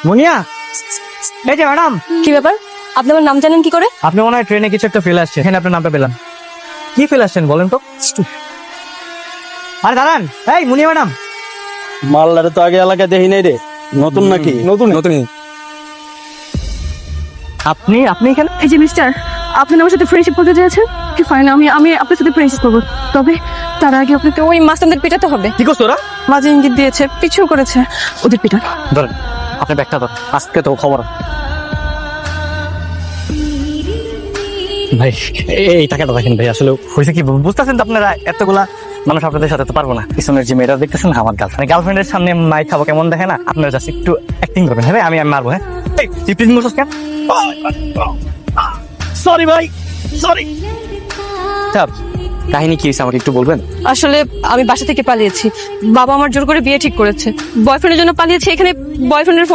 মুনিয়া, এই যে ম্যাডাম। কি ব্যাপার, আপনি আমার নাম জানেন কি করে? আপনি মনে হয় ট্রেনে কিছু একটা ফেলে আসছে, এখানে আপনার নামটা পেলাম। কি ফেলে আসছেন বলেন তো? আরে দাঁড়ান, এই মুনিয়া ম্যাডাম। মালদারে তো আগে এলাকায় দেখি নাই রে, নতুন নাকি? নতুন। আপনি এখানে? এই যে মিস্টার, আপনি আমার সাথে ফ্রেন্ডশিপ করতে চেয়েছেন, কি ফাইন, আমি আমি আপনার সাথে ফ্রেন্ডশিপ করবো, তবে তার আগে আপনাকে ওই মাস্তানদের পিটাতে হবে। কি করছো ওরা? মাঝে ইঙ্গিত দিয়েছে, পিছু করেছে, ওদের পিটান। ধরেন, আপনি ব্যাগটা ধরেন, আজকে তো খবর। ভাই এই টাকাটা দেখেন ভাই, আসলে হয়েছে কি বুঝতেছেন তো আপনারা, এতগুলা মানুষ আপনাদের সাথে তো পারবো না। পিছনের যে মেয়েটা দেখতেছেন আমার গার্লফ্রেন্ডের সামনে মাই খাবো কেমন দেখে না, আপনারা জাস্ট একটু অ্যাক্টিং করবেন। হ্যাঁ আমি মারবো। হ্যাঁ তুই প্লিজ মোসস কেন? সরি ভাই, সরি। কাহিনী কি হয়েছে আমাকে একটু বলবেন? আসলে আমি বাসা থেকে পালিয়েছি, বাবা আমার জোর করে বিয়ে ঠিক করেছে, বয়ফ্রেন্ডের জন্য পালিয়েছি, এখানে বয়ফ্রেন্ডের ফোন